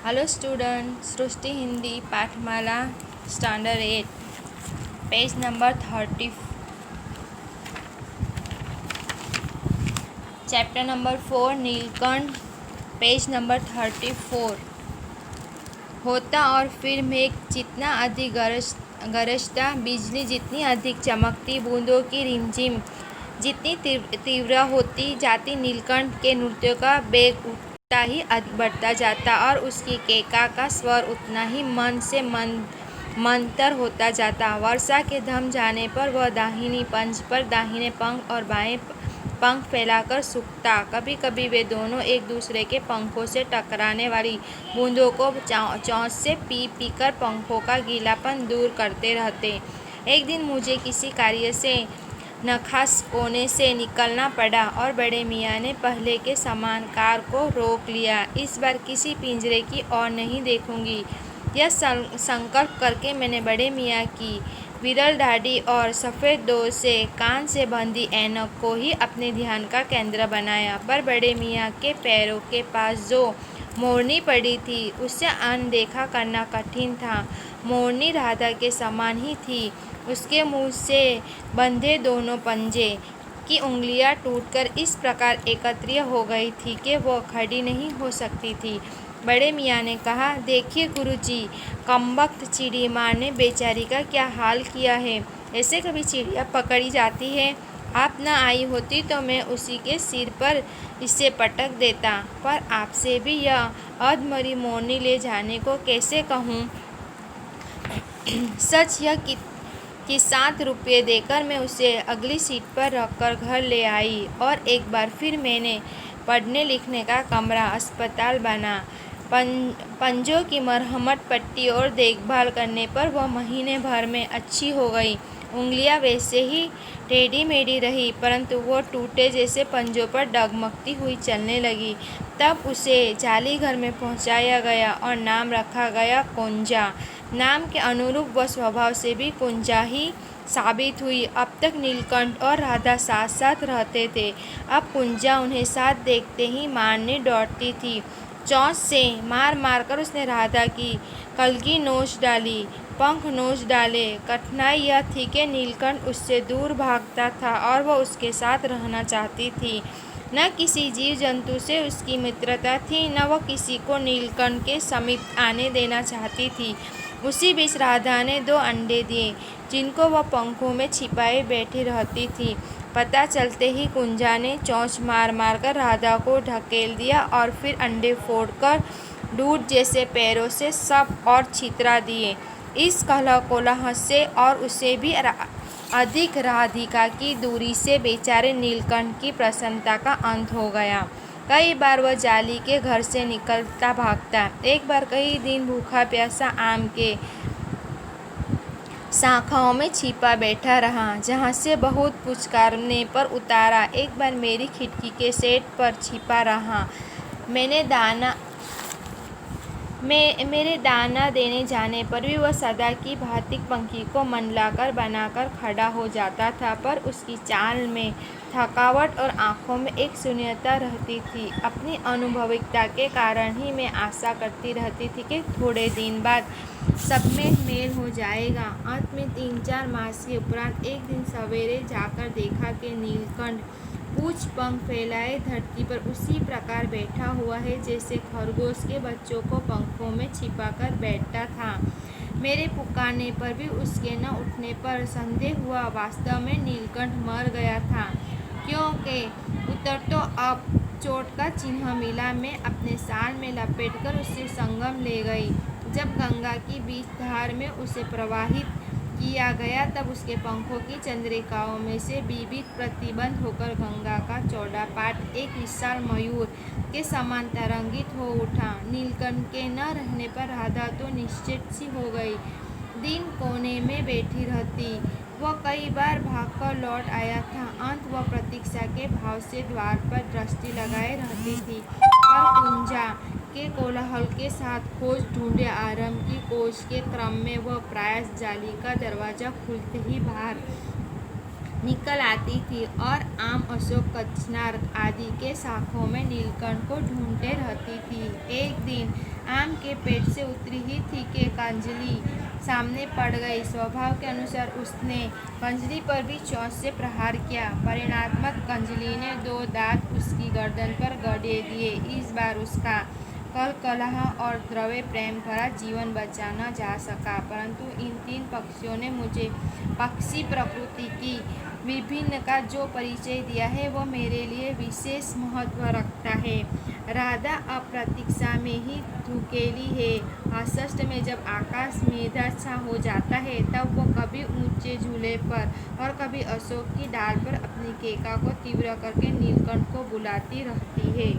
Hello student, Srishti Hindi Pathmala standard 8 page number 30 chapter number 4 Neelkanth page number 34 होता और फिर मेघ जितना अधिक गरजता, बिजली जितनी अधिक चमकती, बूंदों की रिमझिम जितनी तीव्र होती जाती, नीलकंठ के नृत्य का वेग उतना ही अधिक बढ़ता जाता और उसकी केका का स्वर उतना ही मन से मंतर होता जाता। वर्षा के थम जाने पर वह दाहिनी पंख पर दाहिने पंख और बाएं पंख फैलाकर सूखता। कभी कभी वे दोनों एक दूसरे के पंखों से टकराने वाली बूंदों को चोंच से पी पी कर पंखों का गीलापन दूर करते रहते। एक दिन मुझे किसी कार्य से नखास कोने से निकलना पड़ा और बड़े मियाँ ने पहले के समान कार को रोक लिया। इस बार किसी पिंजरे की ओर नहीं देखूंगी, यह संकल्प करके मैंने बड़े मियाँ की विरल दाढ़ी और सफ़ेद डोर से कान से बंधी ऐनक को ही अपने ध्यान का केंद्र बनाया। पर बड़े मियाँ के पैरों के पास जो मोरनी पड़ी थी उसे अनदेखा करना कठिन था। मोरनी राधा के समान ही थी। उसके मुंह से बंधे दोनों पंजे की उंगलियां टूटकर इस प्रकार एकत्रित हो गई थी कि वह खड़ी नहीं हो सकती थी। बड़े मियाँ ने कहा, देखिए गुरुजी, कमबख्त चिड़ी माँ ने बेचारी का क्या हाल किया है। ऐसे कभी चिड़िया पकड़ी जाती है। आप न आई होती तो मैं उसी के सिर पर इसे पटक देता, पर आपसे भी यह अधमरी मोरनी ले जाने को कैसे कहूँ। सच यह कि 7 रुपये देकर मैं उसे अगली सीट पर रखकर घर ले आई और एक बार फिर मैंने पढ़ने लिखने का कमरा अस्पताल बना। पंजों की मरहमत, पट्टी और देखभाल करने पर वह महीने भर में अच्छी हो गई। उंगलियां वैसे ही टेढ़ी मेढ़ी रही, परंतु वो टूटे जैसे पंजों पर डगमगती हुई चलने लगी। तब उसे जाली घर में पहुंचाया गया और नाम रखा गया कुंजा। नाम के अनुरूप वह स्वभाव से भी कुंजा ही साबित हुई। अब तक नीलकंठ और राधा साथ साथ रहते थे। अब कुंजा उन्हें साथ देखते ही मारने दौड़ती थी। चोंच से मार मार कर उसने राधा की कलगी नोच डाली, पंख नोच डाले। कठिनाई यह थी कि नीलकंठ उससे दूर भागता था और वह उसके साथ रहना चाहती थी। न किसी जीव जंतु से उसकी मित्रता थी, न वह किसी को नीलकंठ के समीप आने देना चाहती थी। उसी बीच राधा ने 2 अंडे दिए, जिनको वह पंखों में छिपाए बैठी रहती थी। पता चलते ही कुंजा ने चोंच मार मार कर राधा को ढकेल दिया और फिर अंडे फोड़कर दूध जैसे पैरों से सब और छितरा दिए। इस कलह कोलाहल से और उसे भी अधिक राधिका की दूरी से बेचारे नीलकंठ की प्रसन्नता का अंत हो गया। कई बार वह जाली के घर से निकलता भागता। एक बार कई दिन भूखा प्यासा आम के शाखाओं में छिपा बैठा रहा, जहाँ से बहुत पुचकारने पर उतारा। एक बार मेरी खिड़की के सेट पर छिपा रहा। मेरे दाना देने जाने पर भी वह सदा की भांति पंखी को मनलाकर बनाकर खड़ा हो जाता था, पर उसकी चाल में थकावट और आंखों में एक शून्यता रहती थी। अपनी अनुभविकता के कारण ही मैं आशा करती रहती थी कि थोड़े दिन बाद सब में मेल हो जाएगा। अंत में 3-4 मास के उपरांत एक दिन सवेरे जाकर देखा कि नीलकंठ पूछ पंख फैलाए धरती पर उसी प्रकार बैठा हुआ है जैसे खरगोश के बच्चों को पंखों में छिपाकर बैठता था। मेरे पुकारने पर भी उसके न उठने पर संदेह हुआ। वास्तव में नीलकंठ मर गया था, क्योंकि उतर तो अब चोट का चिन्ह मिला। मैं अपने शाल में लपेटकर उसे संगम ले गई। जब गंगा की बीच धार में उसे प्रवाहित किया गया, तब उसके पंखों की चंद्रिकाओं में से बीबित प्रतिबंध होकर गंगा का चौड़ा पाट एक विशाल मयूर के समान तरंगित हो उठा। नीलकंठ के न रहने पर राधा तो निश्चित सी हो गई। दिन कोने में बैठी रहती। वह कई बार भागकर लौट आया था। अंत वह प्रतीक्षा के भाव से द्वार पर दृष्टि लगाए रहती थी, पर कुंजा के कोलाहल के साथ खोज ढूंढे आरंभ की। खोज के क्रम में वह प्रायः जाली का दरवाजा खुलते ही बाहर निकल आती थी और आम, अशोक, कचनार आदि के शाखों में नीलकंठ को ढूंढते रहती थी। एक दिन आम के पेड़ से उतरी ही थी कि कंजली सामने पड़ गई। स्वभाव के अनुसार उसने कंजली पर भी चोंच से प्रहार किया। परिणामतः कंजली ने 2 दांत उसकी गर्दन पर गड़े दिए। इस बार उसका कलकलाह और द्रव्य प्रेम भरा जीवन बचा न जा सका, परंतु इन 3 पक्षियों ने मुझे पक्षी प्रकृति की विभिन्न का जो परिचय दिया है वो मेरे लिए विशेष महत्व रखता है। राधा अब प्रतीक्षा में ही धुकेली है। अगस्त में जब आकाश मेघाच्छा हो जाता है तब वो कभी ऊंचे झूले पर और कभी अशोक की डाल पर अपनी केका को तीव्र करके नीलकंठ को बुलाती रहती है।